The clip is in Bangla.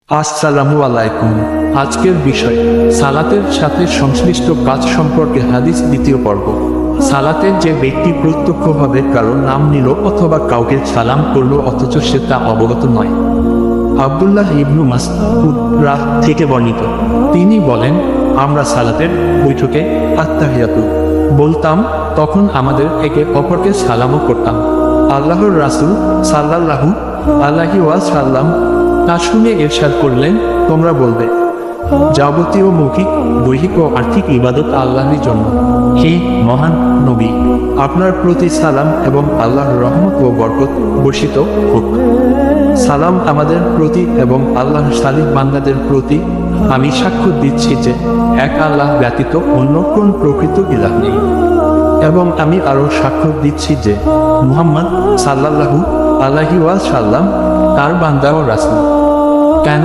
আসসালামু আলাইকুম। আজকের বিষয় সালাতের সাথে সংশ্লিষ্ট কাজ সম্পর্কে হাদিস দ্বিতীয় পর্ব। সালাতের যে ব্যক্তি প্রত্যক্ষভাবে কারো নাম নিল অথবা কাউকে সালাম করলো অথচ সে তা অবগত নয়। আব্দুল্লাহ ইবনু মাসউদ থেকে বর্ণিত, তিনি বলেন, আমরা সালাতের বৈঠকে আত্তাহিয়াতু বলতাম, তখন আমাদের একে অপরকে সালামও করতাম। আল্লাহর রাসূল সাল্লাল্লাহু আলাইহি ওয়াসাল্লাম তা শুনে ইরশাদ করলেন, তোমরা বলবে, যাবতীয় মৌখিক, দৈহিক ও আর্থিক ইবাদত আল্লাহরই জন্য। হে মহান নবী, আপনার প্রতি সালাম এবং আল্লাহর রহমত ও বরকত বর্ষিত হোক। সালাম আমাদের প্রতি এবং আল্লাহর সালিহ বান্দাদের প্রতি। আমি সাক্ষ্য দিচ্ছি যে এক আল্লাহ ব্যতীত অন্য কোন প্রকৃত ইলাহ নেই, এবং আমি আরো সাক্ষ্য দিচ্ছি যে মুহাম্মদ সাল্লাল্লাহু আলাইহি ওয়াসাল্লাম তার বান্দা ও রাসূল। কেন